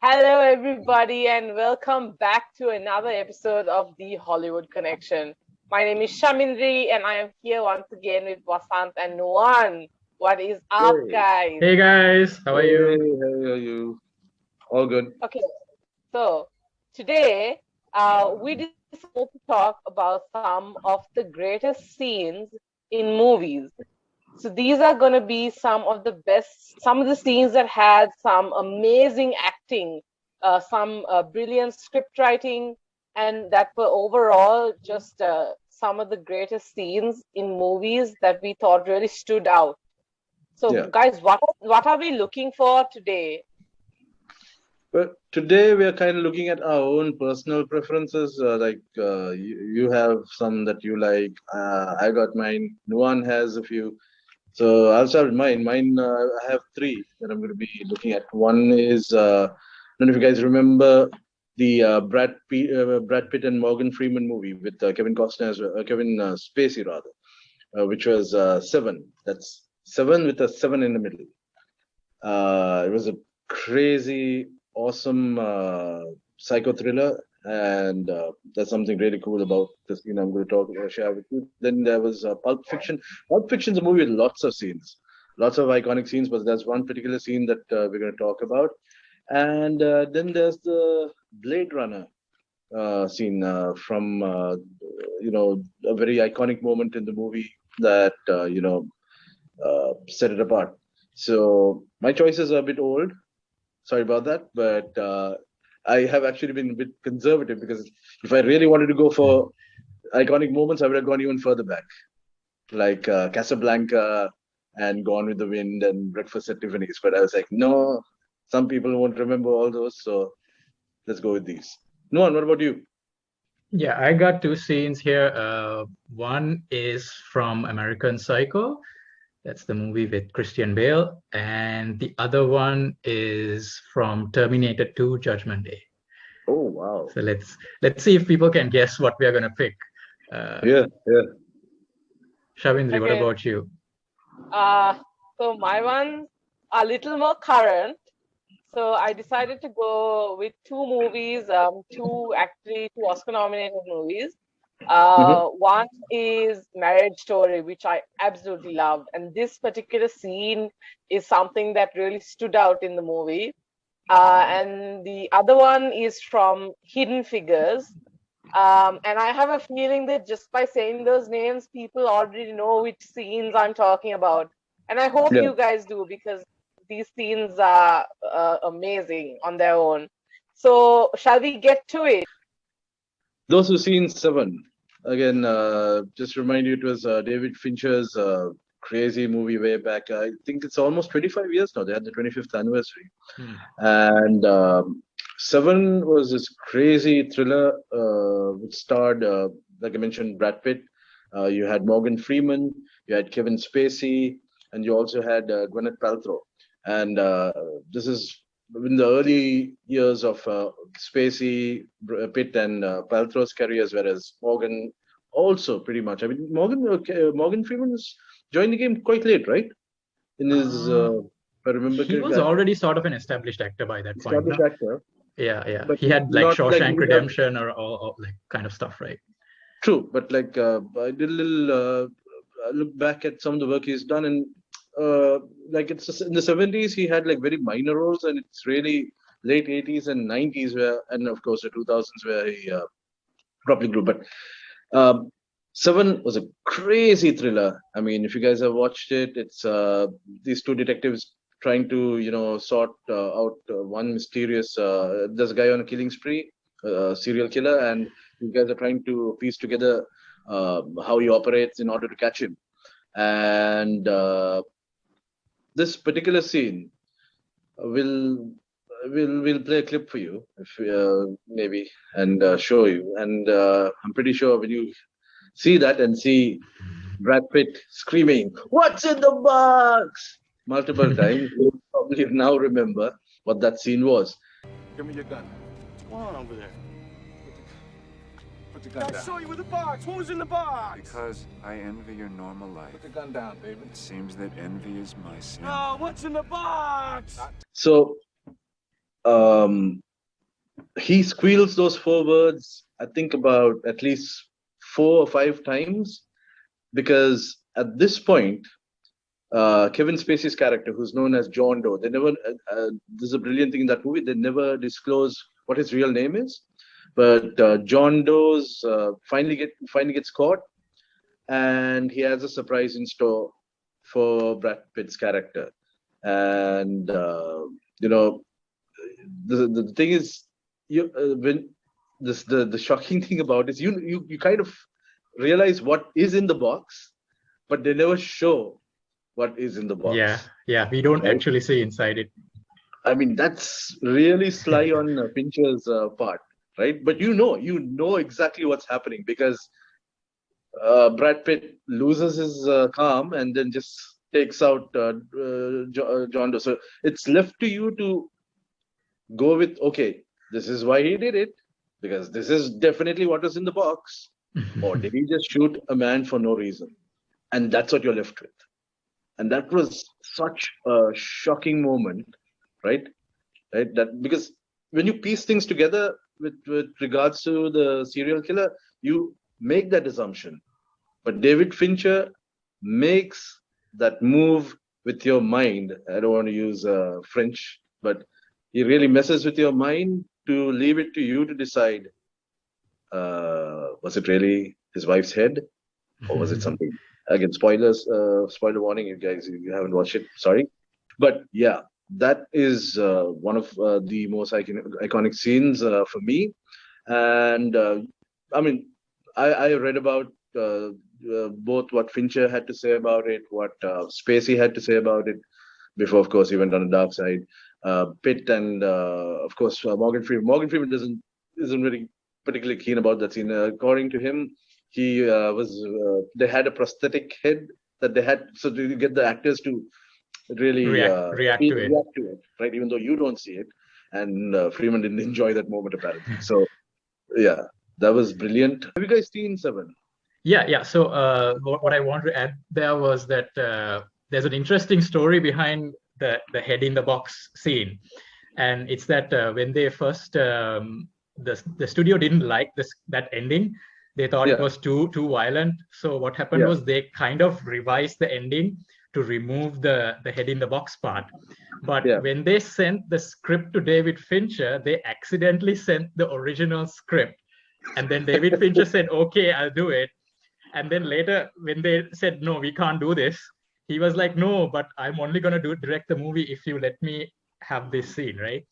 Hello, everybody, and welcome back to another episode of The Hollywood Connection. My name is Shamindri, and I am here once again with Vasant and Noan. What is up, Hey, guys? Hey guys, how are hey, you? how are you? All good. Okay, so today we decided to talk about some of the greatest scenes in movies. So these are going to be some of the scenes that had some amazing acting, some brilliant script writing, and that were overall just some of the greatest scenes in movies that we thought really stood out. So, Yeah. guys, what are we looking for today? But today we are kind of looking at our own personal preferences. You have some that you like. I got mine. Nuan has a few. So I'll start with mine. I have three that I'm going to be looking at. One is, I don't know if you guys remember the Brad Pitt and Morgan Freeman movie with Kevin Costner as well, Kevin Spacey rather, which was Seven. That's Seven with a seven in the middle. It was a crazy, awesome psycho thriller, and that's something really cool about this. I'm going to share with you. Then there was Pulp Fiction. Pulp Fiction's a movie with lots of scenes, lots of iconic scenes, but there's one particular scene that we're going to talk about. And then there's the Blade Runner scene from a very iconic moment in the movie that set it apart. So my choices are a bit old. Sorry about that, but I have actually been a bit conservative because if I really wanted to go for iconic moments, I would have gone even further back, like Casablanca and Gone with the Wind and Breakfast at Tiffany's. But I was like, no, some people won't remember all those, so let's go with these. Noan, what about you? Yeah, I got two scenes here. One is from American Psycho. That's the movie with Christian Bale. And the other one is from Terminator 2, Judgment Day. Oh wow! So let's see if people can guess what we are gonna pick. Uh, Yeah, yeah. Shavindri, what Okay, about you? uh, so my one's a little more current. So I decided to go with two movies, two Oscar-nominated movies. Hmm. One is Marriage Story, which I absolutely loved, and this particular scene is something that really stood out in the movie. And the other one is from Hidden Figures. And I have a feeling that just by saying those names, people already know which scenes I'm talking about. And I hope Yeah. you guys do because these scenes are amazing on their own. So, shall we get to it? Those who've seen Seven, again, just remind you, it was David Fincher's crazy movie way back. I think it's almost 25 years now. They had the 25th anniversary. Hmm. And Seven was this crazy thriller which starred, like I mentioned, Brad Pitt. You had Morgan Freeman, you had Kevin Spacey, and you also had Gwyneth Paltrow. And this is in the early years of Spacey, Pitt, and Paltrow's careers, whereas Morgan also pretty much. I mean, Morgan Freeman was joined the game quite late, right? In his, Uh, if I remember he correctly, was already sort of an established actor by that point, established no? actor, Yeah, yeah. but He had like not like Shawshank we have. Redemption or all like kind of stuff, right? True, but like I did a little look back at some of the work he's done, and uh, like it's just in the 70s he had like very minor roles, and it's really late 80s and 90s where, and of course the 2000s where he properly grew. But um, Seven was a crazy thriller. I mean, if you guys have watched it, it's these two detectives trying to sort out one mysterious. There's a guy on a killing spree, a serial killer, and you guys are trying to piece together how he operates in order to catch him. And this particular scene will will play a clip for you if maybe and show you. And I'm pretty sure when you see that and see Brad Pitt screaming, "What's in the box?" multiple times, you probably now remember what that scene was. Give me your gun. What's going on over there? Put the gun I down. saw you with the box. What was in the box? Because I envy your normal life. Put the gun down, David. It seems that envy is my sin. Oh, what's in the box? So um, he squeals those 4 words, I think about at least 4 or 5 times, because at this point, Kevin Spacey's character, who's known as John Doe, they never. This is a brilliant thing in that movie. They never disclose what his real name is, but John Doe's finally gets caught, and he has a surprise in store for Brad Pitt's character. And you know, the thing is, when the shocking thing about is you kind of realize what is in the box, but they never show what is in the Yeah, box. yeah. We don't Right? actually see inside it. I mean, that's really sly on Fincher's part, right? But you know exactly what's happening, because Brad Pitt loses his calm and then just takes out John Doe. So it's left to you to go with, okay, this is why he did it, because this is definitely what was in the box, or did he just shoot a man for no reason? And that's what you're left with. And that was such a shocking moment, right? Right? That because when you piece things together with regards to the serial killer, you make that assumption. But David Fincher makes that move with your mind. I don't want to use French, but he really messes with your mind to leave it to you to decide, was it really his wife's head, or was it something? Again, spoilers, spoiler warning, you guys, if you haven't watched it, sorry. But yeah, that is one of the most iconic scenes for me. And I mean, I read about both what Fincher had to say about it, what Spacey had to say about it, before, of course, he went on the dark side. Pitt and, of course, Morgan Freeman. Morgan Freeman isn't really particularly keen about that scene. According to him, he they had a prosthetic head that they had, so to get the actors to really React to it. react to it, right? Even though you don't see it. And Freeman didn't enjoy that moment, apparently. So, yeah, that was brilliant. Have you guys seen Seven? Yeah. So what I want to add there was that there's an interesting story behind the head in the box scene, and it's that when they first the studio didn't like that ending. They thought it Yeah. was too violent. So what happened Yeah. was they kind of revised the ending to remove the head in the box part. But Yeah. when they sent the script to David Fincher, they accidentally sent the original script. And then David Fincher said, okay, I'll do it. And then later, when they said, no, we can't do this, he was like, no, but I'm only going to direct the movie if you let me have this scene, right?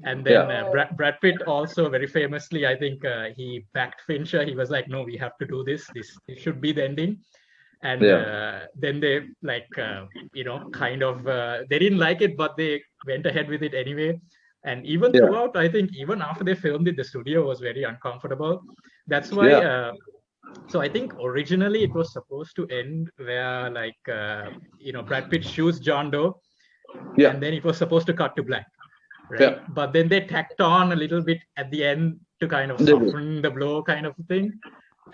And then Brad Pitt also very famously, I think he backed Fincher. He was like, no, we have to do this. This should be the ending. And then they kind of, they didn't like it, but they went ahead with it anyway. And even throughout, I think even after they filmed it, the studio was very uncomfortable. That's why, so I think originally it was supposed to end where Brad Pitt shoots John Doe, and then it was supposed to cut to black. Right. Yeah. But then they tacked on a little bit at the end to kind of soften the blow, kind of thing.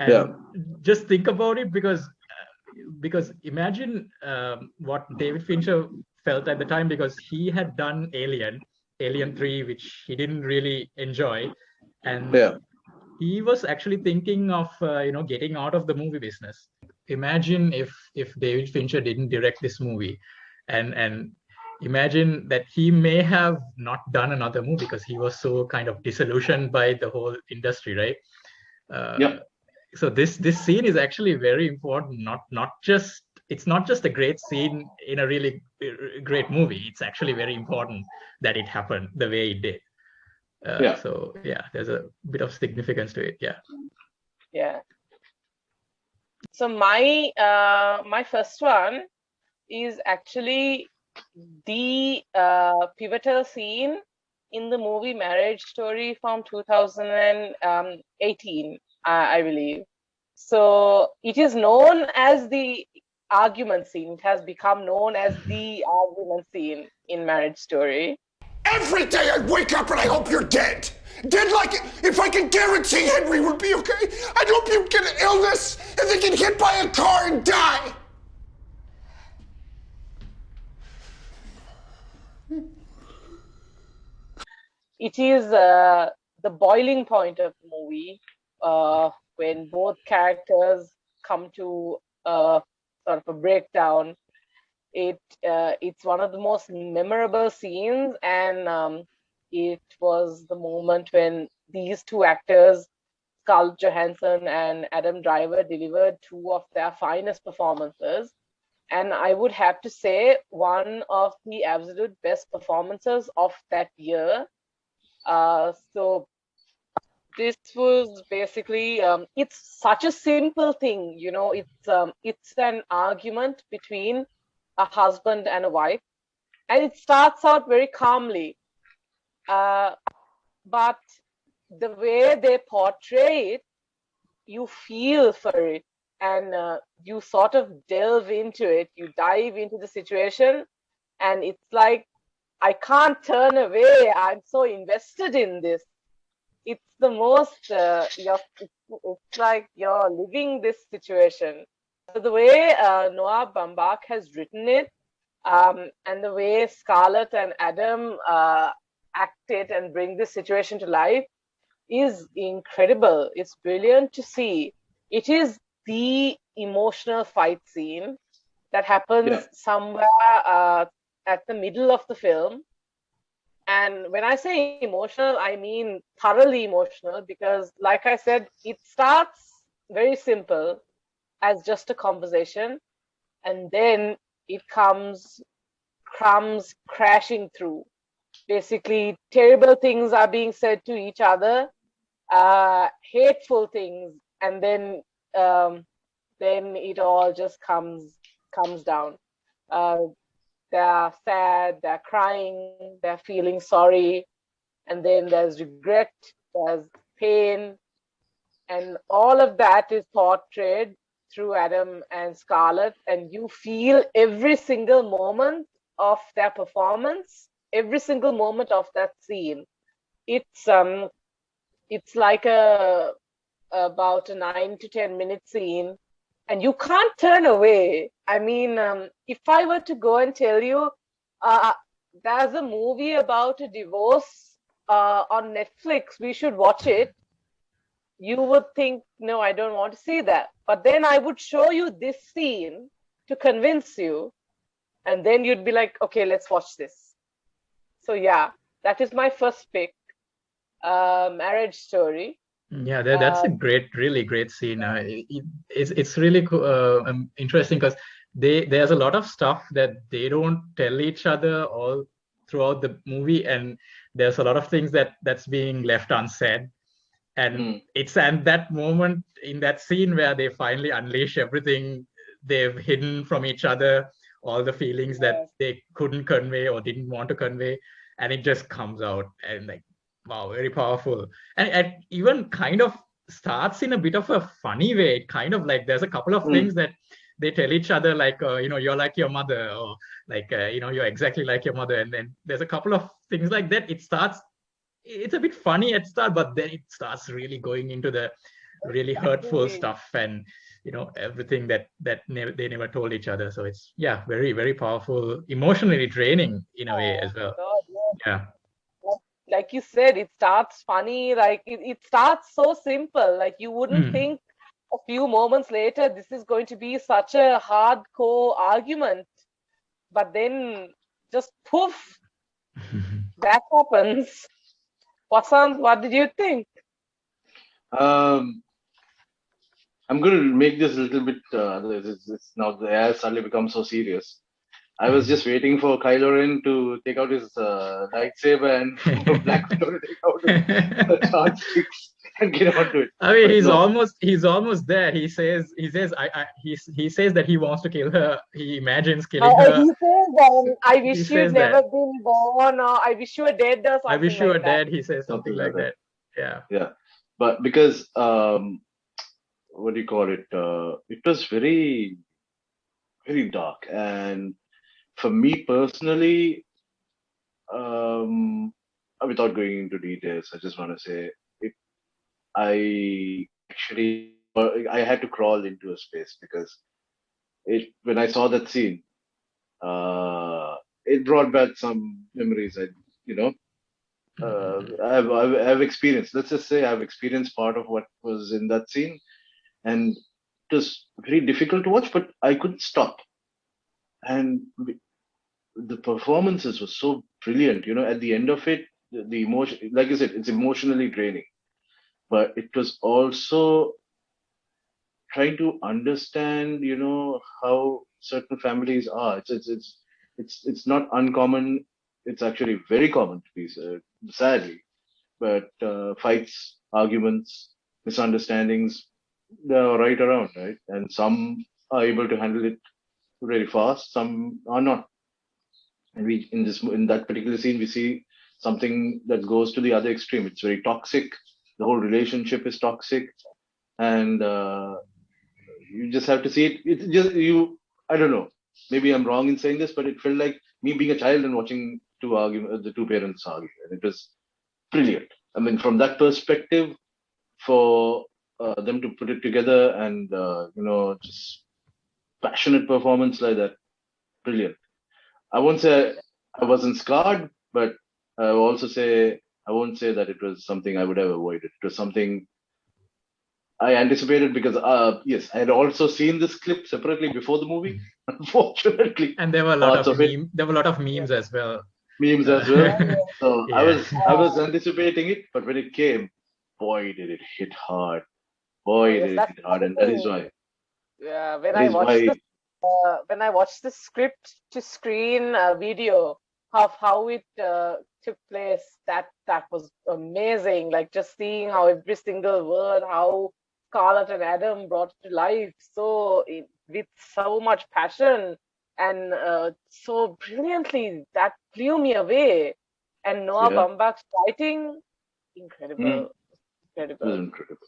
And just think about it, because imagine what David Fincher felt at the time, because he had done Alien 3, which he didn't really enjoy, and he was actually thinking of getting out of the movie business. Imagine if David Fincher didn't direct this movie, and imagine that he may have not done another movie because he was so kind of disillusioned by the whole industry, right? So this scene is actually very important. It's not just a great scene in a really great movie. It's actually very important that it happened the way it did. So yeah, there's a bit of significance to it. Yeah. So my first one is actually the pivotal scene in the movie Marriage Story from 2018, I believe. So it is known as the argument scene. It has become known as the argument scene in Marriage Story. Every day I wake up and I hope you're dead. Dead like if I can guarantee Henry would be okay, I'd hope you get an illness and then get hit by a car and die. it is the boiling point of the movie, when both characters come to sort of a breakdown. It's one of the most memorable scenes, and it was the moment when these two actors, Scarlett Johansson and Adam Driver, delivered two of their finest performances. And I would have to say one of the absolute best performances of that year. So this was basically, it's such a simple thing, it's an argument between a husband and a wife, and it starts out very calmly, but the way they portray it, you feel for it, and you sort of delve into it, you dive into the situation, and it's like, I can't turn away, I'm so invested in this. It's the most, it's like you're living this situation. So the way Noah Baumbach has written it, and the way Scarlett and Adam act it and bring this situation to life is incredible. It's brilliant to see. It is the emotional fight scene that happens somewhere at the middle of the film. And when I say emotional, I mean thoroughly emotional, because, like I said, it starts very simple as just a conversation, and then it comes crashing through. Basically, terrible things are being said to each other, hateful things, and then it all just comes down. They're sad, they're crying, they're feeling sorry, and then there's regret, there's pain, and all of that is portrayed through Adam and Scarlett, and you feel every single moment of their performance, every single moment of that scene. It's like about a 9 to 10 minute scene, and you can't turn away. I mean, if I were to go and tell you, uh, there's a movie about a divorce on Netflix, we should watch it, you would think, no, I don't want to see that. But then I would show you this scene to convince you, and then you'd be like, okay, let's watch this. So yeah, that is my first pick, Marriage Story. Yeah, that's a really great scene. It's really interesting because there's a lot of stuff that they don't tell each other all throughout the movie, and there's a lot of things that's being left unsaid. And it's at that moment in that scene where they finally unleash everything they've hidden from each other, all the feelings that they couldn't convey or didn't want to convey, and it just comes out, and like, wow, very powerful. And it even kind of starts in a bit of a funny way. It kind of like there's a couple of things that they tell each other, like, you're like your mother, or like, you're exactly like your mother. And then there's a couple of things like that. It's a bit funny at start, but then it starts really going into the really hurtful stuff, and everything that they never told each other. So it's very, very powerful, emotionally draining in a way as well. Yeah. Like you said, it starts funny, like it starts so simple, like you wouldn't think a few moments later this is going to be such a hardcore argument, but then just poof, that happens. Vasant, what did you think? I'm going to make this a little bit. It's now the air suddenly becomes so serious. I was just waiting for Kylo Ren to take out his lightsaber and for Black Widow to take out his charge and get onto it. I mean, he's almost there. He says that he wants to kill her. He imagines killing her. He says, I wish you'd never been born, or I wish you were dead, or something. I wish you were dead. He says something like that. Yeah. But because what do you call it? It was very, very dark, and for me personally, without going into details, I just want to say I had to crawl into a space because when I saw that scene, it brought back some memories. I've experienced. Let's just say I've experienced part of what was in that scene, and it was very difficult to watch, but I couldn't stop. And the performances were so brilliant. At the end of it, the emotion, like I said, it's emotionally draining, but it was also trying to understand, how certain families are. It's not uncommon. It's actually very common to be sadly, but fights, arguments, misunderstandings, they're right around, right? And some are able to handle it very fast, some are not. And we in that particular scene we see something that goes to the other extreme. It's very toxic. The whole relationship is toxic, and you just have to see it. It's just you. I don't know. Maybe I'm wrong in saying this, but it felt like me being a child and watching the two parents argue, and it was brilliant. I mean, from that perspective, for them to put it together and just passionate performance like that, brilliant. I won't say I wasn't scarred, but I will also say I won't say that it was something I would have avoided. It was something I anticipated because yes, I had also seen this clip separately before the movie. Unfortunately, And there were a lot parts of of it, there were a lot of memes as well. memes as well. So Yeah. I was anticipating it, but when it came, boy, did it hit hard. Boy, Yes, did it that's hit hard, and the that is thing. why. Yeah, That is why. when I watched the script to screen video of how it took place, that was amazing. Like just seeing how every single word, how Scarlett and Adam brought it to life with so much passion and so brilliantly, that blew me away. And Noah Yeah, Baumbach's writing, mm, incredible, it was incredible. incredible.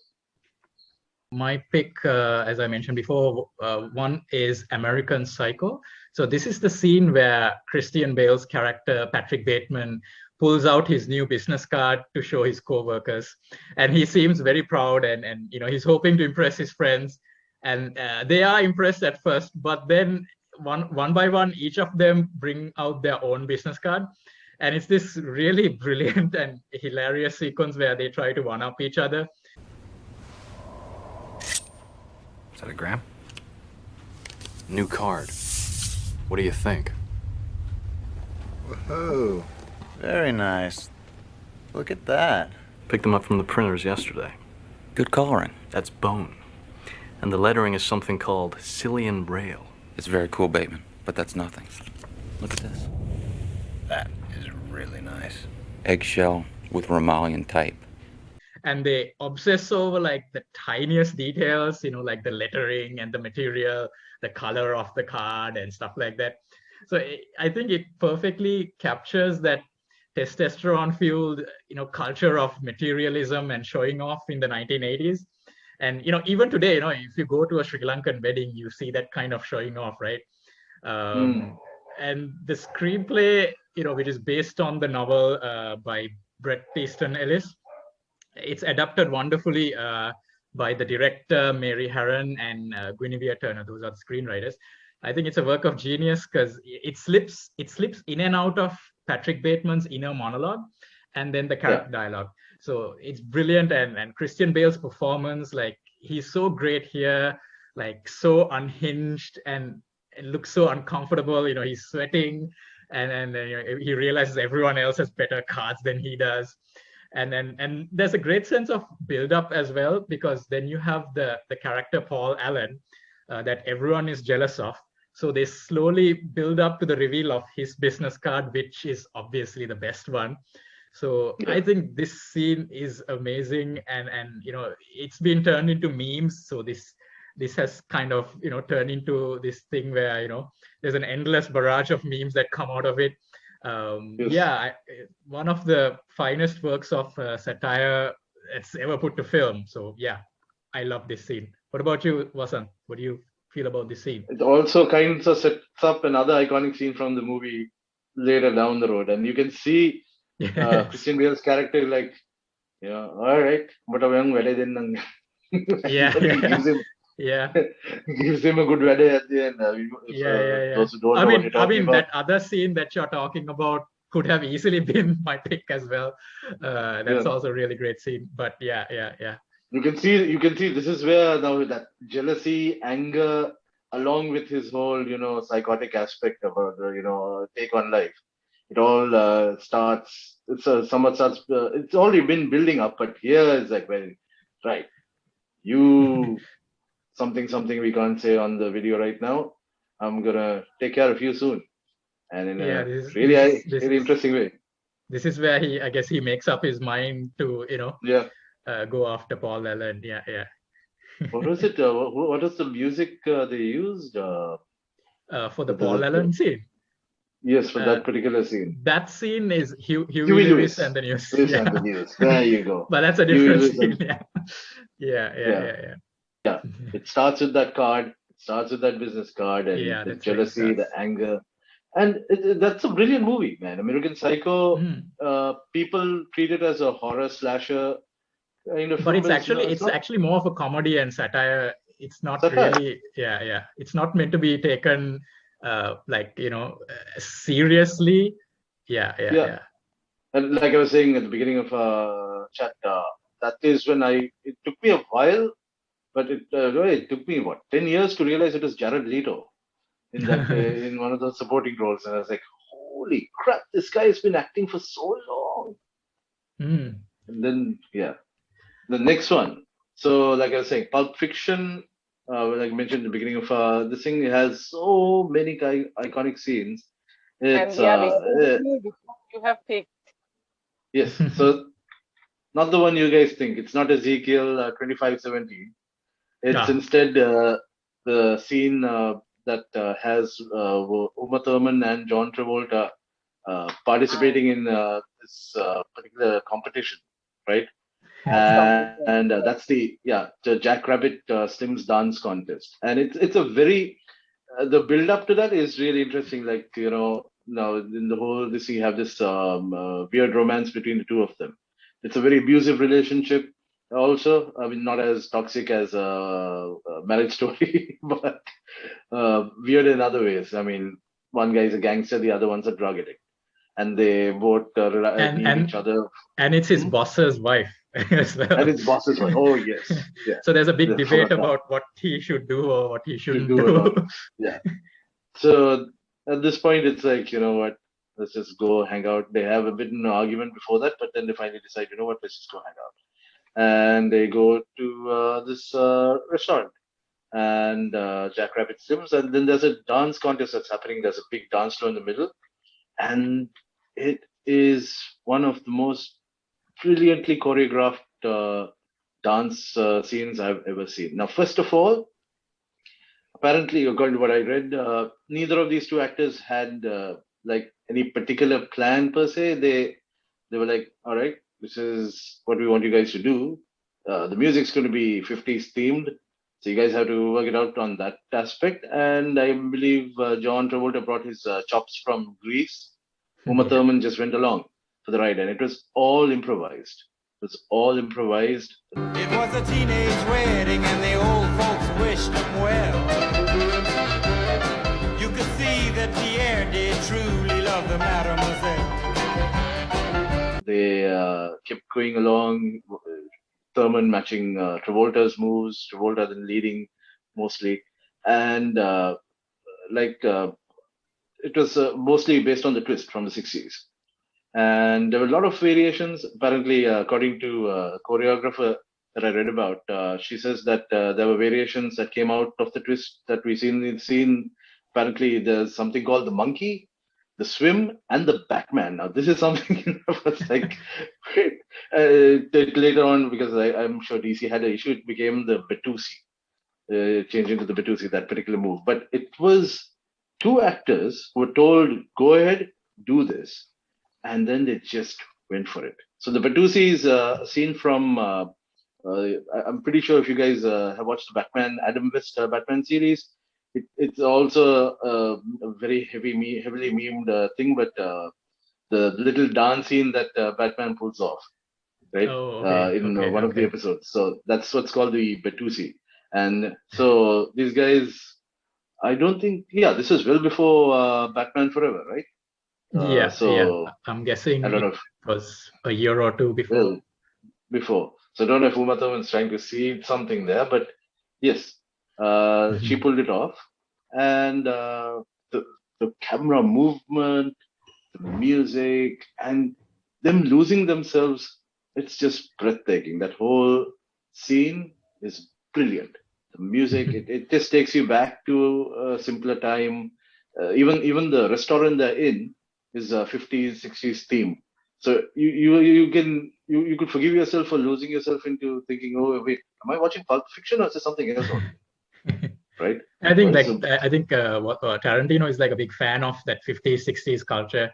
My pick, as I mentioned before, one is American Psycho. So this is the scene where Christian Bale's character, Patrick Bateman, pulls out his new business card to show his co-workers. And he seems very proud and he's hoping to impress his friends. And they are impressed at first, but then one by one, each of them bring out their own business card. And it's this really brilliant and hilarious sequence where they try to one-up each other. Is that a gram? New card. What do you think? Whoa, very nice. Look at that. Picked them up from the printers yesterday. Good coloring. That's bone. And the lettering is something called Cillian Braille. It's very cool, Bateman, but that's nothing. Look at this. That is really nice. Eggshell with Romalian type. And they obsess over like the tiniest details, like the lettering and the material, the color of the card and stuff like that. So I think it perfectly captures that testosterone fueled, culture of materialism and showing off in the 1980s. And, even today, if you go to a Sri Lankan wedding, you see that kind of showing off, right? And the screenplay, which is based on the novel by Bret Easton Ellis, it's adapted wonderfully by the director Mary Harron and Guinevere Turner. Those are the screenwriters. I think it's a work of genius because it slips in and out of Patrick Bateman's inner monologue and then the character dialogue. So it's brilliant, and Christian Bale's performance, like he's so great here, like so unhinged and it looks so uncomfortable. He's sweating and he realizes everyone else has better cards than he does. And there's a great sense of build-up as well, because then you have the character Paul Allen that everyone is jealous of. So they slowly build up to the reveal of his business card, which is obviously the best one. So I think this scene is amazing, and it's been turned into memes. So this has kind of turned into this thing where there's an endless barrage of memes that come out of it. One of the finest works of satire that's ever put to film. So I love this scene. What about you, Vasant? What do you feel about this scene? It also kind of sets up another iconic scene from the movie later down the road, and you can see Christian Bale's character like, all right, but a young wedding then. Gives him a good wedding at the end. Those who don't know what you're talking about. That other scene that you're talking about could have easily been my pick as well. That's Yeah. also a really great scene. But yeah. You can see this is where now that jealousy, anger, along with his whole, psychotic aspect about the, take on life. It all starts. Somewhat starts. It's already been building up, but here is like, well, right, you something we can't say on the video right now. I'm gonna take care of you soon, and in Yeah, a really interesting way. This is where I guess he makes up his mind to, Yeah. go after Paul Allen. Yeah. What was it? What was the music they used? For the Paul Allen scene. Yes, for that particular scene. That scene is Huey Lewis and the News. Lewis and the News. There you go. But that's a different scene. Yeah. Yeah. It starts with that card. It starts with that business card, and the jealousy, the anger, and that's a brilliant movie, man. American Psycho. People treat it as a horror slasher kind of. But it's actually more of a comedy and satire. It's not really. Yeah. It's not meant to be taken seriously. Yeah. And like I was saying at the beginning of chat, that is when it took me a while, but it took me 10 years to realize it was Jared Leto in that in one of those supporting roles, and I was like, holy crap, this guy has been acting for so long. And then the next one. So like I was saying, Pulp Fiction. Like I mentioned at the beginning of this thing, it has so many iconic scenes. It's, you have picked. Yes, so not the one you guys think. It's not Ezekiel 2517. It's instead the scene that has Uma Thurman and John Travolta participating in this particular competition, right? And that's the Jackrabbit Slims dance contest, and it's a very the build up to that is really interesting. Like now in the whole this you have this weird romance between the two of them. It's a very abusive relationship. Also, I mean, not as toxic as a Marriage Story, but weird in other ways. I mean, one guy is a gangster, the other one's a drug addict, and they both need each other. And it's his boss's wife as well. And his boss's wife. Oh yes. Yeah. So there's a big debate about what he should do or what he shouldn't do. Yeah. So at this point, it's like, you know what? Let's just go hang out. They have a bit of an argument before that, but then they finally decide, you know what? Let's just go hang out. And they go to this restaurant, and Jackrabbit Slims, and then there's a dance contest that's happening. There's a big dance floor in the middle, and it is one of the most brilliantly choreographed dance scenes I've ever seen. Now, first of all, apparently, according to what I read, neither of these two actors had like any particular plan per se. They were like, all right, this is what we want you guys to do. The music's going to be 50s themed, so you guys have to work it out on that aspect. And I believe John Travolta brought his chops from Greece. Uma Thurman just went along for the ride, and it was all improvised. It was all improvised. It was a teenage wedding, and the old folks wished them well. You could see that Pierre did truly love the mademoiselle. They kept going along, Thurman matching Travolta's moves, Travolta then leading mostly, and it was mostly based on the twist from the 60s. And there were a lot of variations. Apparently, according to a choreographer that I read about, she says that there were variations that came out of the twist that we seen in the scene. Apparently, there's something called the monkey, the swim, and the Batman. Now, this is something that was like later on, because I'm sure DC had an issue, it became the Betusi, changing to the Betusi, that particular move. But it was two actors who were told, go ahead, do this. And then they just went for it. So the Betusi is a scene from, I'm pretty sure if you guys have watched the Adam West Batman series, it's also a very heavily memed thing, but the little dance scene that Batman pulls off, right? In one of the episodes. So that's what's called the Betusi. And so these guys, I don't think, this was well before Batman Forever, right? Yeah, So I'm I guessing don't it know if, was a year or two before. well, before. So I don't know if Uma Thurman's trying to see something there, but yes, she pulled it off. And the camera movement, the music, and them losing themselves, it's just breathtaking. That whole scene is brilliant. The music, it just takes you back to a simpler time. Even the restaurant they're in is a 50s, 60s theme. So you could forgive yourself for losing yourself into thinking, oh wait, am I watching Pulp Fiction or is there something else on? Right? I think Well, like so I think Tarantino is like a big fan of that 50s, 60s culture.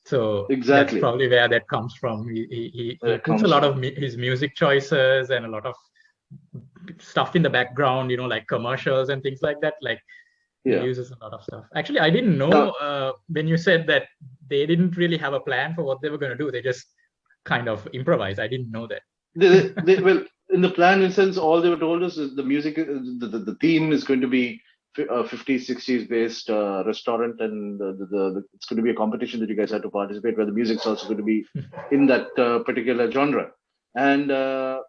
So that's exactly probably where that comes from. He where it puts a comes lot of from. his music choices and a lot of stuff in the background, like commercials and things like that. Like he Yeah. uses a lot of stuff. Actually, I didn't Now, know when you said that they didn't really have a plan for what they were going to do. They just kind of improvised. I didn't know that. well, in the plan, in sense, all they were told us is the music, the theme is going to be 50s, 60s based restaurant, and it's going to be a competition that you guys had to participate, where the music's also going to be in that particular genre. And and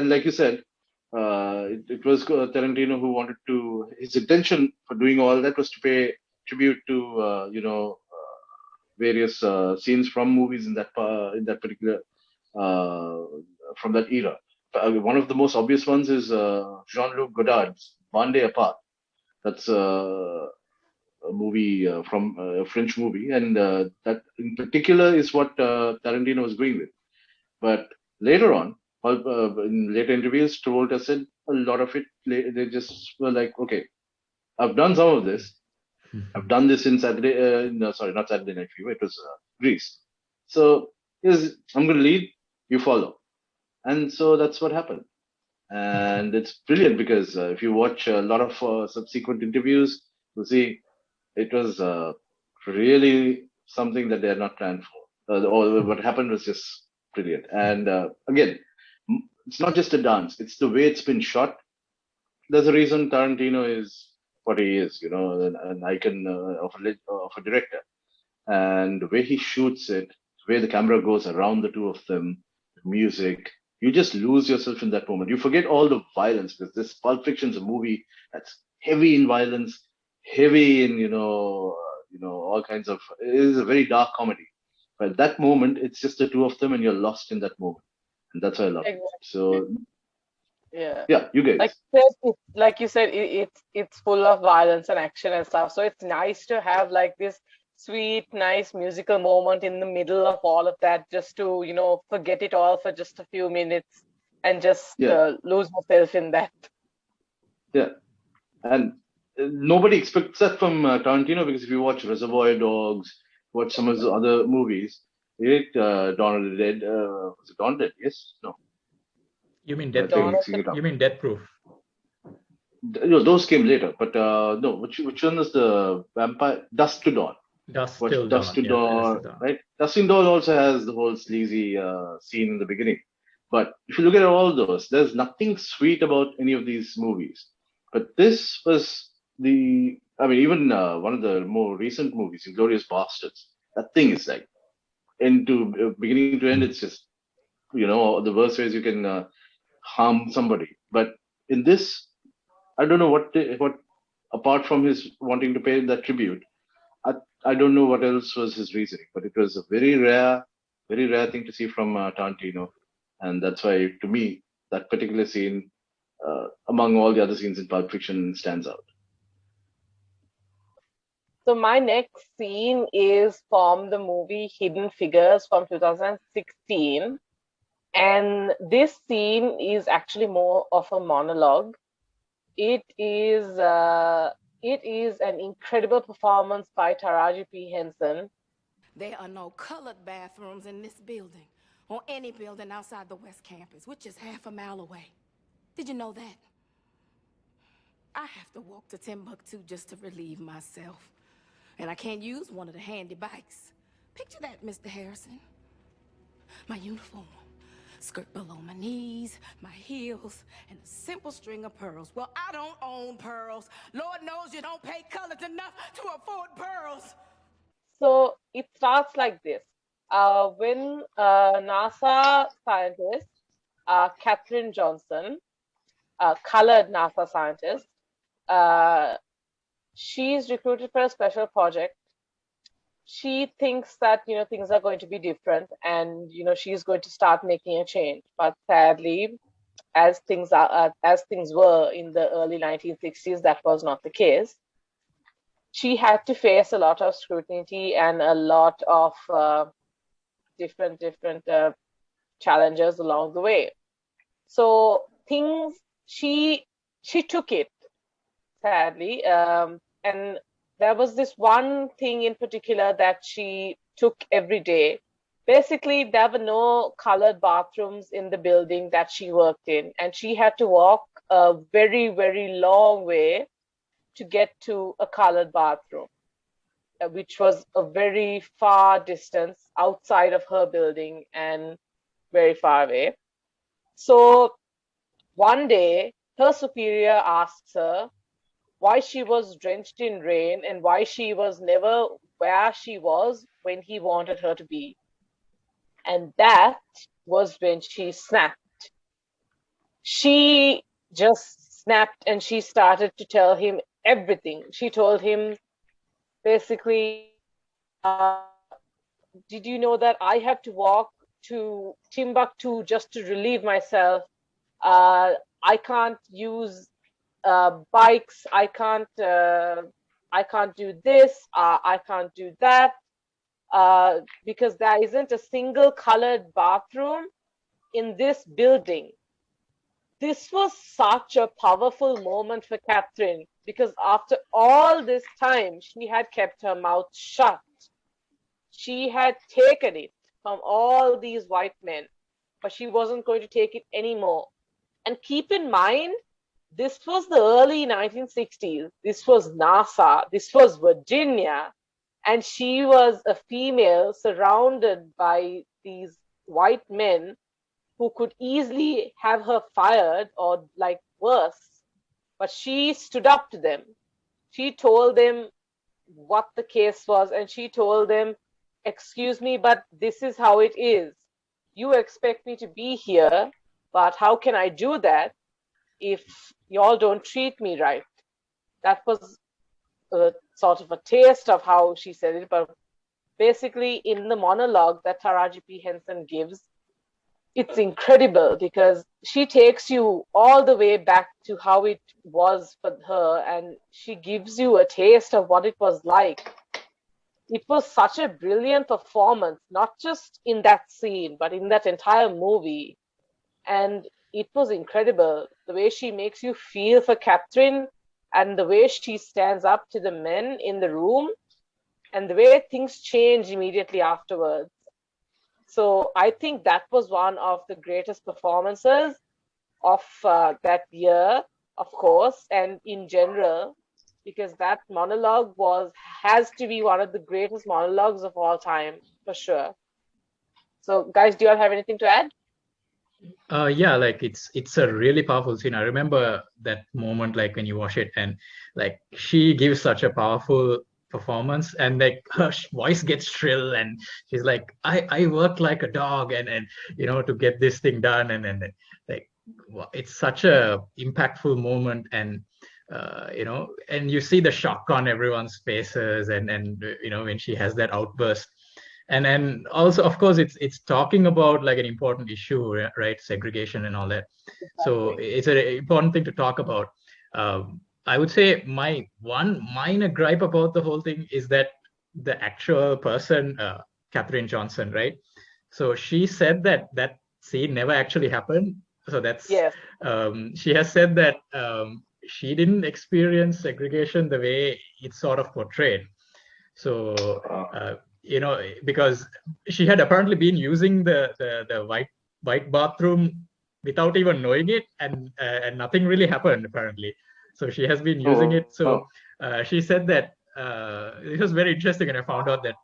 like you said, it was Tarantino who wanted to. His intention for doing all that was to pay tribute to various scenes from movies in that particular uh, from that era. One of the most obvious ones is Jean-Luc Godard's One Day Apart. That's a movie from a French movie, and that in particular is what Tarantino was going with. But later on, in later interviews, Travolta said a lot of it. They just were like, okay, I've done some of this. I've done this in Saturday. No, sorry, not Saturday Night Fever. It was Grease. So I'm going to lead. You follow. And so that's what happened. And it's brilliant because if you watch a lot of subsequent interviews, you'll see it was really something that they had not planned for. Or what happened was just brilliant. And again, it's not just a dance; it's the way it's been shot. There's a reason Tarantino is what he is, an icon of a director. And the way he shoots it, the way the camera goes around the two of them, the music, you just lose yourself in that moment. You forget all the violence because this Pulp Fiction is a movie that's heavy in violence, heavy in all kinds of. It is a very dark comedy. But at that moment, it's just the two of them, and you're lost in that moment, and that's why I love it. Exactly. So Yeah. yeah, you guys. Like you said, it's full of violence and action and stuff. So it's nice to have like this sweet, nice musical moment in the middle of all of that, just to forget it all for just a few minutes and just Yeah. lose yourself in that. Yeah, and nobody expects that from Tarantino because if you watch Reservoir Dogs, watch some of the other movies, Dawn of the Dead, was it Dawn of the Dead? Yes, no, You mean I Death think I'm Proof? mixing it up. You mean Death Proof? No, those came later, but no, which one is the vampire? Dusk to Dawn. Dusk Watch Till Dusk Dawn. to Yeah, Dusk Dawn, Till Dawn. right? Dusk to Dawn also has the whole sleazy scene in the beginning. But if you look at all those, there's nothing sweet about any of these movies. But this was even one of the more recent movies, Inglourious Bastards. That thing is like beginning to end. It's just the worst ways you can harm somebody. But in this, I don't know what apart from his wanting to pay that tribute, I I don't know what else was his reasoning. But it was a very rare thing to see from Tarantino, and that's why to me that particular scene, among all the other scenes in Pulp Fiction, stands out. So my next scene is from the movie Hidden Figures from 2016. And this scene is actually more of a monologue. It is an incredible performance by Taraji P. Henson. There are no colored bathrooms in this building or any building outside the West Campus, which is half a mile away. Did you know that? I have to walk to Timbuktu just to relieve myself. And I can't use one of the handy bikes. Picture that, Mr. Harrison. My uniform, skirt below my knees, my heels, and a simple string of pearls. Well, I don't own pearls. Lord knows you don't pay colors enough to afford pearls. So it starts like this. When NASA scientist, Katherine Johnson, colored NASA scientist, she's recruited for a special project. She thinks that, things are going to be different and, she's going to start making a change. But sadly, as things were in the early 1960s, that was not the case. She had to face a lot of scrutiny and a lot of different challenges along the way. So she took it, sadly, and there was this one thing in particular that she took every day. Basically, there were no colored bathrooms in the building that she worked in, and she had to walk a very, very long way to get to a colored bathroom, which was a very far distance outside of her building and very far away. So one day, her superior asks her why she was drenched in rain and why she was never where she was when he wanted her to be. And that was when she snapped. She just snapped and she started to tell him everything. She told him basically, did you know that I have to walk to Timbuktu just to relieve myself? I can't use bikes. I can't do this. I can't do that because there isn't a single colored bathroom in this building. This was such a powerful moment for Catherine because after all this time, she had kept her mouth shut. She had taken it from all these white men, but she wasn't going to take it anymore. And keep in mind, this was the early 1960s. This was NASA. This was Virginia. And she was a female surrounded by these white men who could easily have her fired or like worse. But she stood up to them. She told them what the case was and she told them, excuse me, but this is how it is. You expect me to be here, but how can I do that if y'all don't treat me right? That was sort of a taste of how she said it, but basically in the monologue that Taraji P. Henson gives, it's incredible because she takes you all the way back to how it was for her and she gives you a taste of what it was like. It was such a brilliant performance, not just in that scene, but in that entire movie. And it was incredible. The way she makes you feel for Catherine and the way she stands up to the men in the room and the way things change immediately afterwards. So I think that was one of the greatest performances of that year, of course, and in general, because that monologue has to be one of the greatest monologues of all time, for sure. So guys, do you all have anything to add? Yeah, like it's a really powerful scene. I remember that moment, like when you watch it, and like she gives such a powerful performance, and like her voice gets shrill, and she's like, "I worked like a dog, and to get this thing done," and like it's such a impactful moment, and and you see the shock on everyone's faces, and when she has that outburst. And then also, of course, it's talking about like an important issue, right? Segregation and all that. Exactly. So it's an important thing to talk about. I would say my one minor gripe about the whole thing is that the actual person, Katherine Johnson, right? So she said that scene never actually happened. So that's, yes. She has said that she didn't experience segregation the way it's sort of portrayed. So, because she had apparently been using the white bathroom without even knowing it, and nothing really happened apparently. So she has been using it. So she said that it was very interesting, and I found out that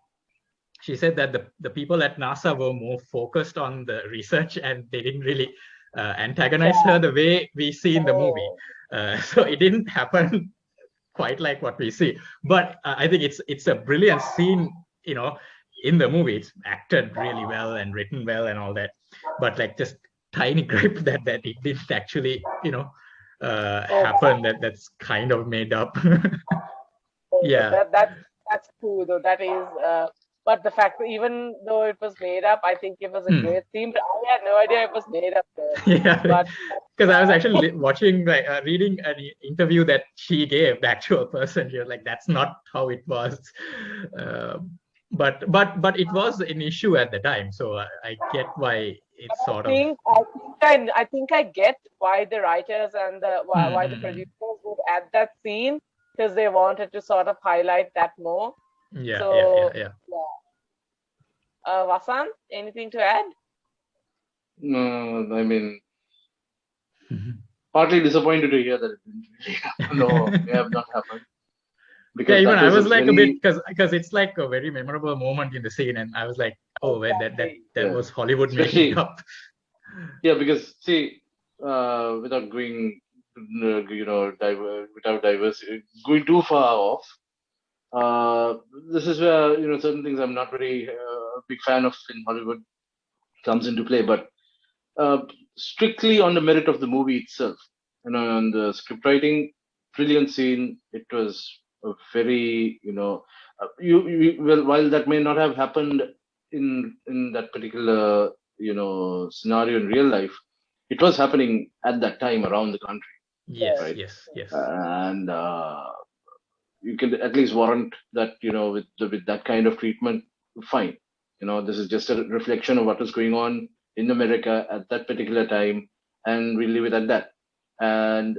she said that the people at NASA were more focused on the research, and they didn't really antagonize her the way we see in the movie. So it didn't happen quite like what we see. But I think it's a brilliant scene in the movie it's acted really well and written well and all that, but like just tiny gripe that it didn't actually happen, that's kind of made up. Yeah. That's true though. That is, but the fact that even though it was made up, I think it was a great theme. But I had no idea it was made up though. Yeah, but because I was actually watching, like reading an interview that she gave, the actual person. She was like, "That's not how it was," but it was an issue at the time, so I get why it's sort of. I think I get why the writers and why the producers would add that scene, because they wanted to sort of highlight that more. Yeah. Vasant, anything to add? No, I mean, partly disappointed to hear that it didn't really happen. No, it have not happened. Because even I was like a bit, because it's like a very memorable moment in the scene, and I was like, oh, wait, that was Hollywood making up. Yeah, because see, without going, without diversity, going too far off. This is where certain things I'm not very big fan of in Hollywood comes into play, but strictly on the merit of the movie itself, on the script writing, brilliant scene. It was a very well, while that may not have happened in that particular scenario in real life, it was happening at that time around the country. Yes, right? yes. And you can at least warrant that, with that kind of treatment, fine. This is just a reflection of what was going on in America at that particular time, and we leave it at that. And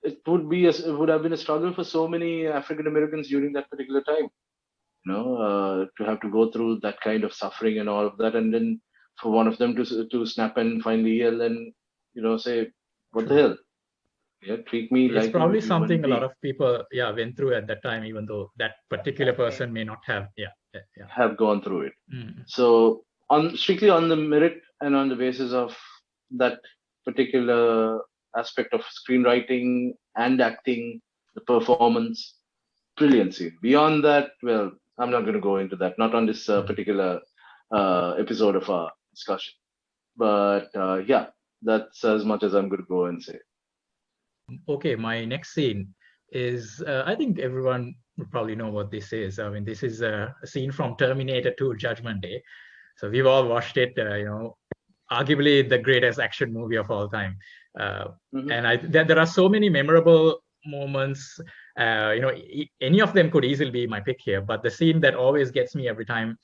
it would have been a struggle for so many African Americans during that particular time, to have to go through that kind of suffering and all of that, and then for one of them to snap and finally yell and say, "What the hell? Yeah, treat me like." It's probably something a lot of people went through at that time, even though that particular person may not have have gone through it. So strictly on the merit and on the basis of that particular aspect of screenwriting and acting, the performance, brilliant scene. Beyond that, well, I'm not going to go into that, not on this particular episode of our discussion. But that's as much as I'm going to go and say. Okay, my next scene is, I think everyone would probably know what this is. I mean, this is a scene from Terminator 2 Judgment Day. So we've all watched it, arguably the greatest action movie of all time. And there are so many memorable moments. Any of them could easily be my pick here, but the scene that always gets me every time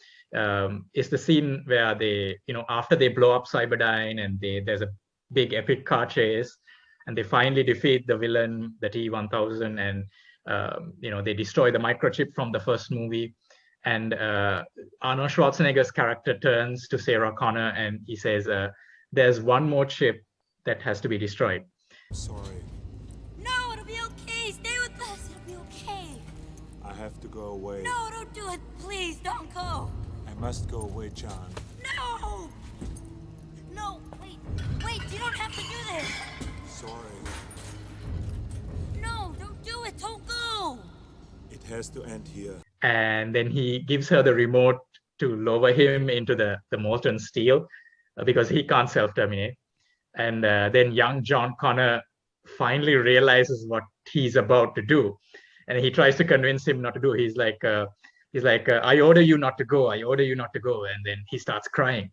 is the scene where they, after they blow up Cyberdyne and there's a big epic car chase, and they finally defeat the villain, the T-1000, and they destroy the microchip from the first movie. And Arnold Schwarzenegger's character turns to Sarah Connor and he says, "There's one more chip that has to be destroyed." Sorry. No, it'll be okay. Stay with us. It'll be okay. I have to go away. No, don't do it. Please, don't go. I must go away, John. No! No, wait, you don't have to do this. Sorry. No, don't do it. Don't go. It has to end here. And then he gives her the remote to lower him into the molten steel because he can't self-terminate. And then young John Connor finally realizes what he's about to do. And he tries to convince him not to do. He's like, "I order you not to go. I order you not to go." And then he starts crying.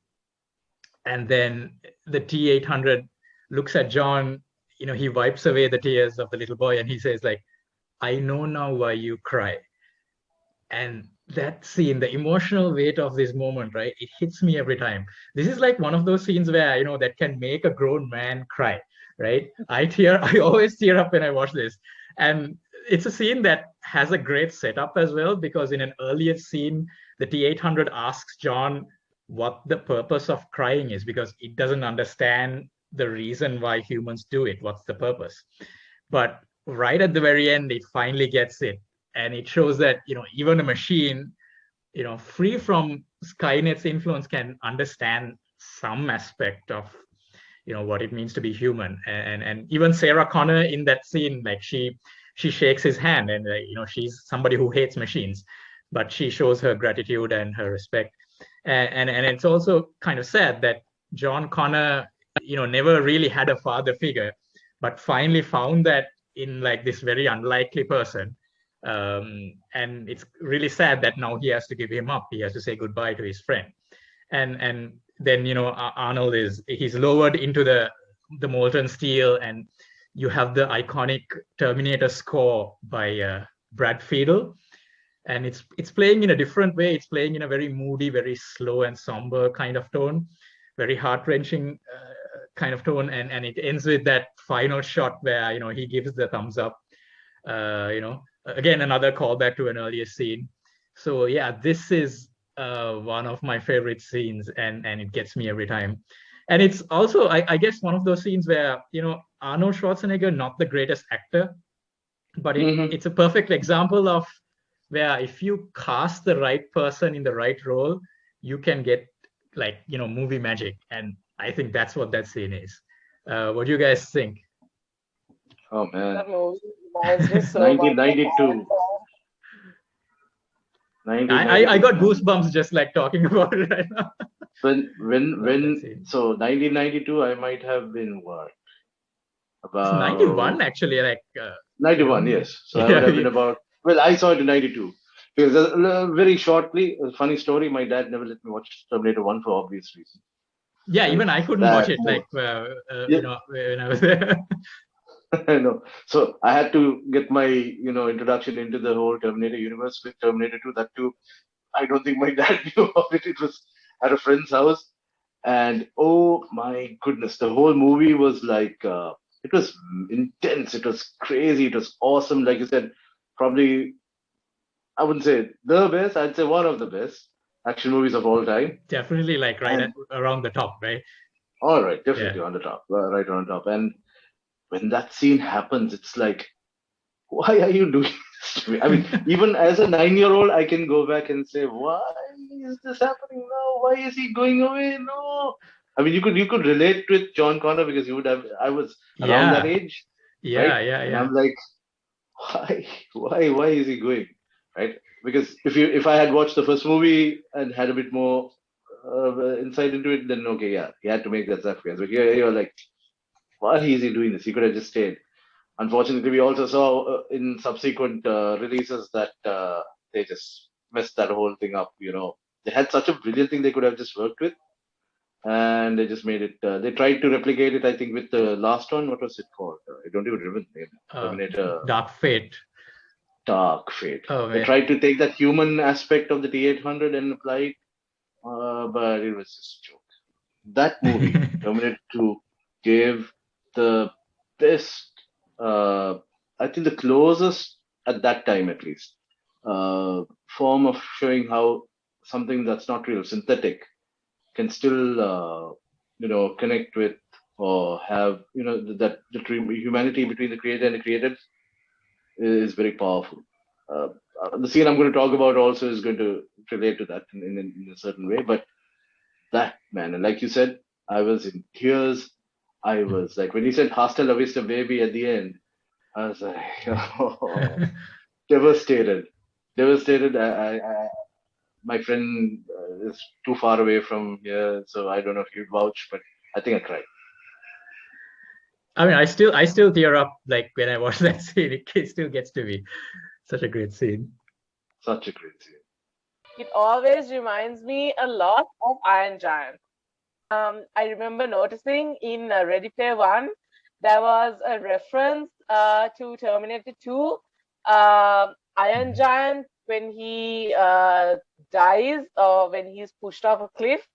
And then the T-800 looks at John, he wipes away the tears of the little boy and he says like, "I know now why you cry." And that scene, the emotional weight of this moment, right? It hits me every time. This is like one of those scenes where, that can make a grown man cry, right? I always tear up when I watch this. And it's a scene that has a great setup as well, because in an earlier scene, the T-800 asks John what the purpose of crying is, because it doesn't understand the reason why humans do it. What's the purpose? But right at the very end, it finally gets it. And it shows that, even a machine, free from Skynet's influence, can understand some aspect of, what it means to be human. And even Sarah Connor in that scene, like she shakes his hand and, she's somebody who hates machines. but she shows her gratitude and her respect. And it's also kind of sad that John Connor, never really had a father figure, but finally found that in like this very unlikely person. And it's really sad that now he has to give him up. He has to say goodbye to his friend. And then Arnold he's lowered into the molten steel, and you have the iconic Terminator score by Brad Fiedel, and it's playing in a different way. It's playing in a very moody, very slow and somber kind of tone, very heart-wrenching kind of tone, and it ends with that final shot where he gives the thumbs up. Again, another callback to an earlier scene. So yeah, this is one of my favorite scenes, and it gets me every time. And it's also, I guess, one of those scenes where Arnold Schwarzenegger, not the greatest actor, but it's a perfect example of where if you cast the right person in the right role, you can get like movie magic. And I think that's what that scene is. What do you guys think? Oh man, That movie reminds me so 1992. I got goosebumps just like talking about it right now. So 1992, I might have been what? About It's 91 actually, like 91, yes. So I would have been about, well, I saw it in 92. Because very shortly, a funny story, my dad never let me watch Terminator 1 for obvious reasons. Yeah, even I couldn't watch it like when I was there. I know. So I had to get my introduction into the whole Terminator universe with Terminator 2. That too, I don't think my dad knew of it. It was at a friend's house, and oh my goodness, the whole movie was like it was intense. It was crazy. It was awesome. Like you said, probably I wouldn't say the best. I'd say one of the best action movies of all time. Definitely, like around the top, right? All right, definitely on the top, right on top. And when that scene happens, it's like, why are you doing this to me? I mean, even as a 9-year-old, I can go back and say, why is this happening now? Why is he going away? No. I mean, you could relate with John Connor because I was around that age. Yeah, right? yeah. And I'm like, why is he going? Right? Because if I had watched the first movie and had a bit more insight into it, then okay, yeah, he had to make that sacrifice. But here you're like, why is he doing this? He could have just stayed. Unfortunately, we also saw in subsequent releases that they just messed that whole thing up. They had such a brilliant thing they could have just worked with, and they just made it. They tried to replicate it, I think, with the last one. What was it called? I don't even remember the name. Terminator. Dark Fate. Dark Fate. Oh, they tried to take that human aspect of the T-800 and apply it, but it was just a joke. That movie, Terminator 2, gave the best, I think the closest at that time at least, form of showing how something that's not real, synthetic, can still, connect with or have, that the humanity between the creator and the created is very powerful. The scene I'm going to talk about also is going to relate to that in a certain way, but that, man, and like you said, I was in tears. I was like, when he said "Hasta la vista, baby" at the end, I was like, devastated. My friend is too far away from here, so I don't know if you'd vouch, but I think I cried. I mean, I still tear up like when I watch that scene. It still gets to me. Such a great scene. Such a great scene. It always reminds me a lot of Iron Giant. I remember noticing in Ready Player One, there was a reference to Terminator 2. Iron Giant, when he dies or when he's pushed off a cliff,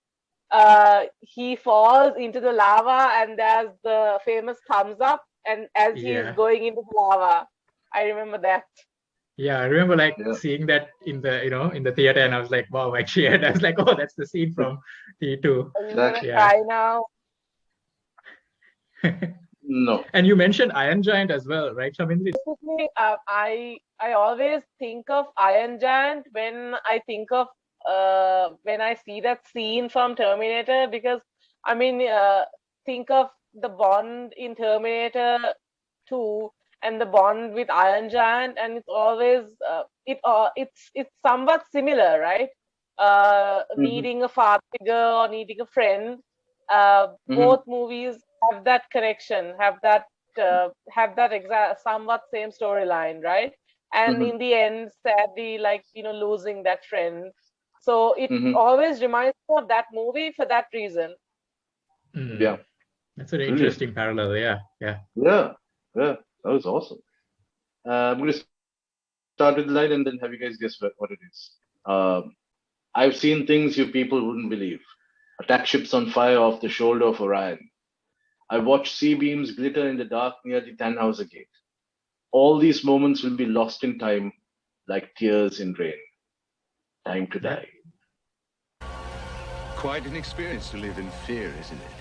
he falls into the lava, and there's the famous thumbs up, and as he's going into the lava. I remember that. Yeah, I remember seeing that in the theater, and I was like, wow, I cheered. I was like, oh, that's the scene from T2. Are you gonna cry now? No. And you mentioned Iron Giant as well, right, Shamindri? I always think of Iron Giant when I think of when I see that scene from Terminator, because I mean, think of the Bond in Terminator 2, and the bond with Iron Giant, and it's always it's somewhat similar, right? Needing a father figure or needing a friend. Both movies have that connection, have that exact somewhat same storyline, right? And in the end, sadly, like losing that friend. So it always reminds me of that movie for that reason. Yeah, that's an Brilliant. interesting parallel. Yeah. Yeah, that was awesome. I'm going to start with the line and then have you guys guess what it is. I've seen things you people wouldn't believe. Attack ships on fire off the shoulder of Orion. I watched sea beams glitter in the dark near the Tannhauser Gate. All these moments will be lost in time like tears in rain. Time to die. Quite an experience to live in fear, isn't it?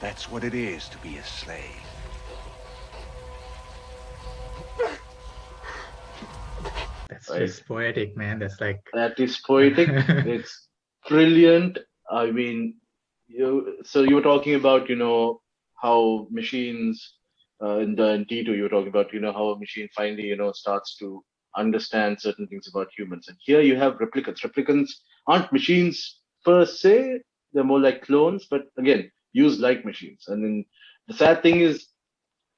That's what it is to be a slave. That's just poetic, man. That's like that is poetic. It's brilliant. I mean, so you were talking about how machines in T2 you were talking about how a machine finally starts to understand certain things about humans, and here you have replicants. Replicants aren't machines per se; they're more like clones, but again, use like machines. And then the sad thing is,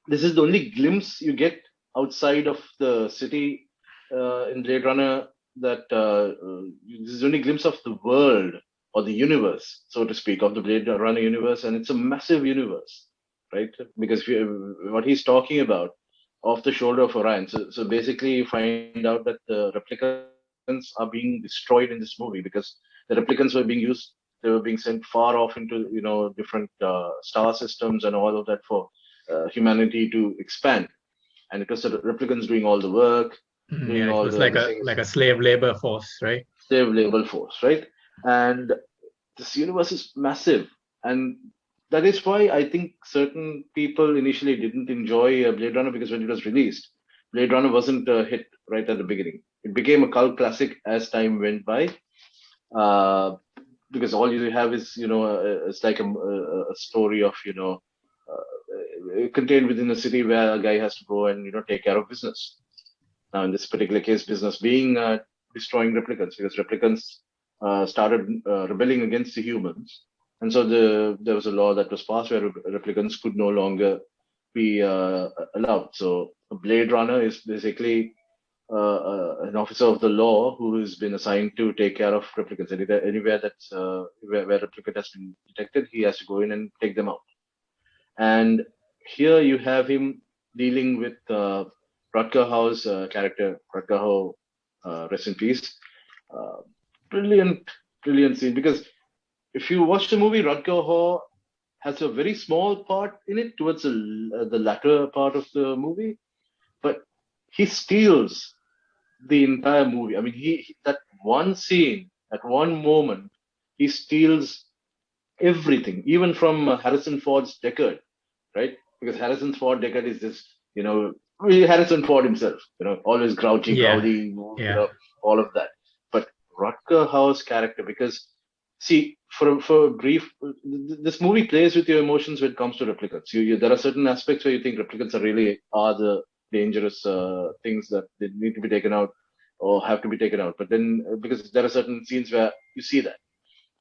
this is the only glimpse you get outside of the city in Blade Runner. That this is the only glimpse of the world or the universe, so to speak, of the Blade Runner universe, and it's a massive universe, right? Because what he's talking about, off the shoulder of Orion. So basically, you find out that the replicants are being destroyed in this movie because the replicants were being used. They were being sent far off into different star systems and all of that for humanity to expand, and it was the replicants doing all the work. Yeah, it was like a slave labor force, right? Slave labor force, right? And this universe is massive, and that is why I think certain people initially didn't enjoy Blade Runner, because when it was released, Blade Runner wasn't a hit right at the beginning. It became a cult classic as time went by, because all you have is it's like a story of contained within a city where a guy has to go and take care of business. Now, in this particular case, business being destroying replicants, because replicants started rebelling against the humans, and so there was a law that was passed where replicants could no longer be allowed. So a Blade Runner is basically an officer of the law who has been assigned to take care of replicants. Anywhere that's where replicant has been detected, he has to go in and take them out. And here you have him dealing with Rutger Hauer's character. Rutger Hauer, rest in peace. Brilliant scene, because if you watch the movie, Rutger Hauer has a very small part in it towards the latter part of the movie, but he steals the entire movie. I mean, he that one scene, at one moment, he steals everything, even from Harrison Ford's Deckard, right? Because Harrison Ford Deckard is this, Harrison Ford himself, always grouchy, growly, all of that. But Rutger Hauer's character, because see, for a brief, this movie plays with your emotions when it comes to replicants. There are certain aspects where you think replicants are the dangerous things that they need to be taken out or have to be taken out. But then, because there are certain scenes where you see that.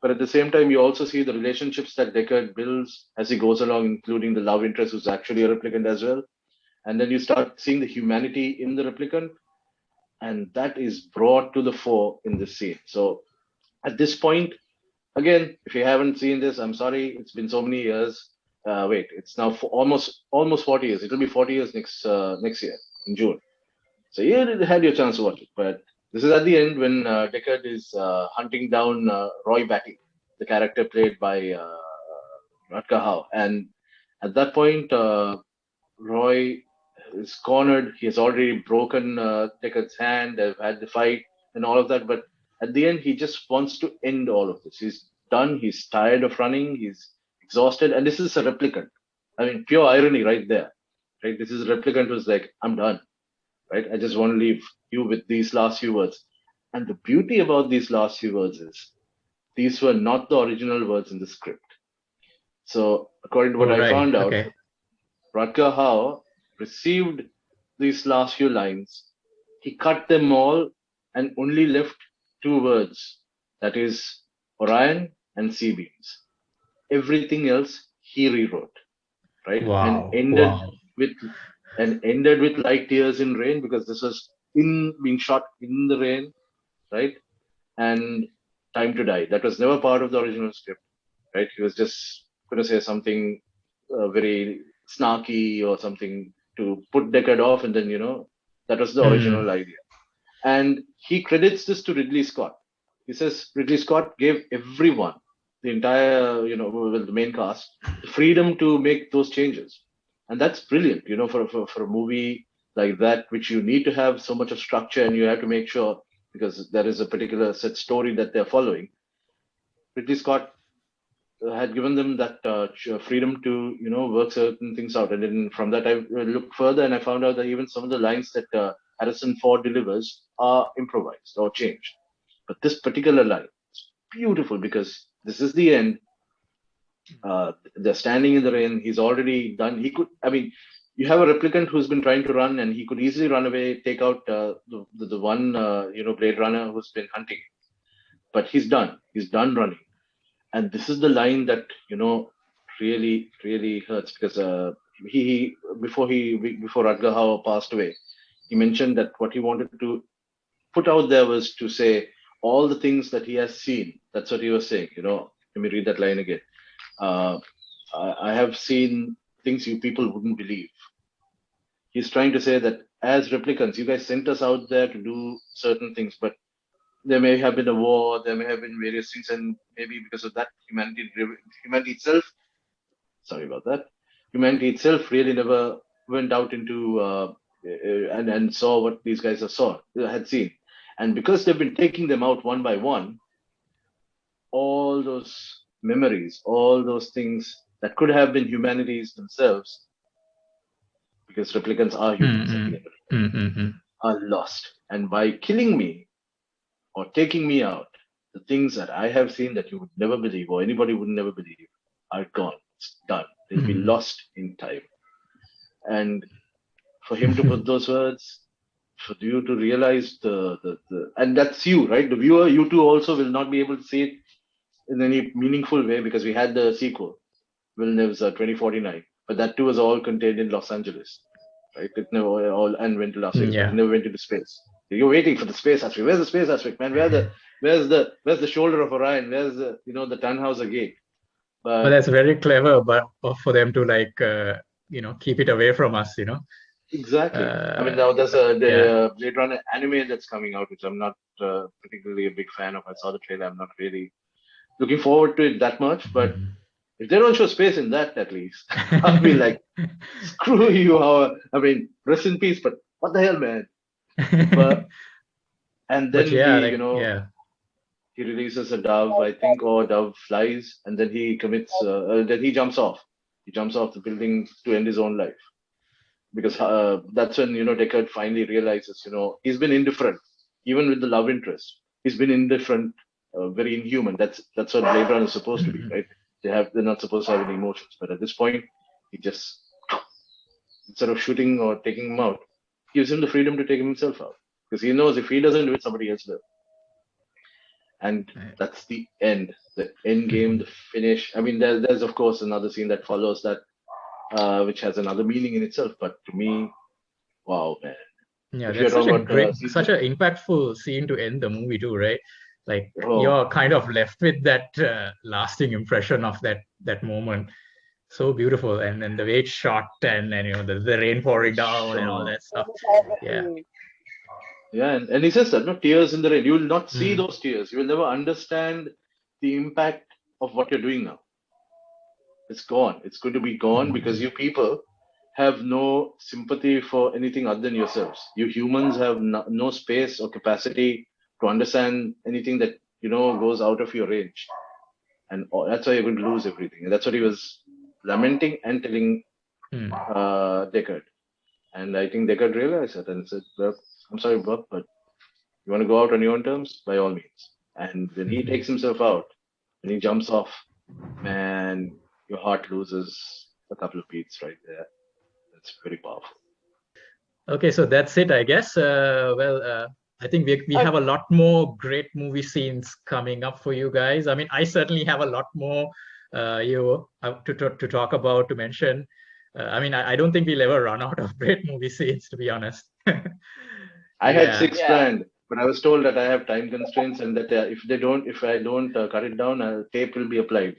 But at the same time, you also see the relationships that Deckard builds as he goes along, including the love interest who's actually a replicant as well. And then you start seeing the humanity in the replicant, and that is brought to the fore in this scene. So at this point, again, if you haven't seen this, I'm sorry, it's been so many years. It's now almost 40 years. It'll be 40 years next year in June. So you had your chance to watch it, but this is at the end when Deckard is hunting down Roy Batty, the character played by Rutger Hauer. And at that point, Roy is cornered. He has already broken Deckard's hand. They've had the fight and all of that. But at the end, he just wants to end all of this. He's done. He's tired of running. He's exhausted. And this is a replicant. I mean, pure irony right there. Right? This is a replicant who's like, I'm done. Right? I just want to leave you with these last few words. And the beauty about these last few words is these were not the original words in the script. So according to what I found out, Rutger Hauer received these last few lines, he cut them all and only left 2 words. That is Orion and C-beams. Everything else he rewrote, right? Wow. with ended with Like Tears in Rain, because this was being shot in the rain, right? And Time to Die. That was never part of the original script, right? He was just going to say something very snarky or something to put Deckard off, and then that was the original idea. And he credits this to Ridley Scott. He says Ridley Scott gave everyone, the entire, the main cast, the freedom to make those changes. And that's brilliant, for a movie like that, which you need to have so much of structure, and you have to make sure, because there is a particular set story that they're following. Ridley Scott had given them that freedom to, work certain things out. And then from that, I looked further and I found out that even some of the lines that Harrison Ford delivers are improvised or changed. But this particular line is beautiful, because this is the end. They're standing in the rain. He's already done. You have a replicant who's been trying to run, and he could easily run away, take out the one, Blade Runner who's been hunting. But he's done. He's done running. And this is the line that, really, really hurts, because before Rutger Hauer passed away, he mentioned that what he wanted to put out there was to say all the things that he has seen. That's what he was saying. Let me read that line again. I have seen things you people wouldn't believe. He's trying to say that as replicants, you guys sent us out there to do certain things, but there may have been a war, there may have been various things, and maybe because of that, humanity itself, sorry about that, humanity itself really never went out into and saw what these guys had seen. And because they've been taking them out one by one, all those memories, all those things that could have been humanities themselves, because replicants are humans, are lost. And by killing me or taking me out, the things that I have seen that you would never believe, or anybody would never believe, are gone. It's done. They'll be lost in time. And for him to put those words, for you to realize and that's you, right? The viewer, you too also will not be able to see it in any meaningful way, because we had the sequel, Villeneuve's 2049, but that too was all contained in Los Angeles, right? It never all and went to Las Vegas. It never went into space. You're waiting for the space aspect. Where's the space aspect, man? Where's the shoulder of Orion? Where's the the Tannhauser gate? But that's very clever, but for them to keep it away from us, Exactly. Now there's the Blade Runner anime that's coming out, which I'm not particularly a big fan of. I saw the trailer. I'm not really looking forward to it that much, but if they don't show space in that, at least I'll be like, screw you, Howard. Rest in peace, but what the hell, man? And then he releases a dove, I think, or dove flies, and then he commits. Then he jumps off. He jumps off the building to end his own life, because that's when Deckard finally realizes he's been indifferent, even with the love interest. He's been indifferent, very inhuman. That's what Blade Runner is supposed to be, right? They're not supposed to have any emotions, but at this point, he just, instead of shooting or taking him out, gives him the freedom to take himself out, because he knows if he doesn't do it, somebody else will. And that's the end game, the finish. There's of course another scene that follows that, which has another meaning in itself. But to me, wow, man. Yeah, that's such an impactful scene to end the movie too, right? Like you're kind of left with that lasting impression of that moment. So beautiful, and then the way it's shot, and the rain pouring down and all that stuff. Yeah, and he says that, no tears in the rain. You will not see those tears. You will never understand the impact of what you're doing now. It's gone. It's going to be gone, because you people have no sympathy for anything other than yourselves. You humans have no space or capacity to understand anything that goes out of your range, and that's why you're going to lose everything. And that's what he was lamenting and telling Deckard. And I think Deckard realized that and said, well, I'm sorry, Bob, but you want to go out on your own terms? By all means. And when he takes himself out and he jumps off, man, your heart loses a couple of beats right there. It's very powerful. Okay, so that's it, I guess. I think we have a lot more great movie scenes coming up for you guys. I mean, I certainly have a lot more to talk about, to mention. I mean, I don't think we'll ever run out of great movie scenes, to be honest. I had Yeah. 6 planned, but I was told that I have time constraints and that if I don't cut it down, tape will be applied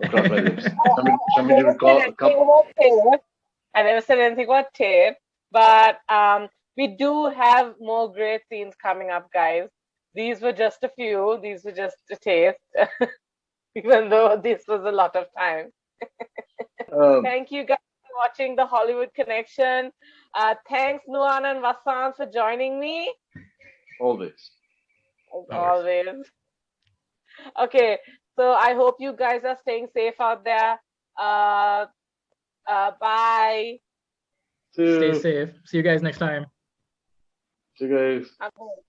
across my lips. Somebody will I never said anything about tape, but we do have more great scenes coming up, guys. These were just a few. These were just a taste, even though this was a lot of time. Thank you guys for watching the Hollywood Connection. Thanks, Nuan and Vasant, for joining me. Always. Always. Okay, so I hope you guys are staying safe out there. Bye. Stay safe. See you guys next time. See you guys. Okay.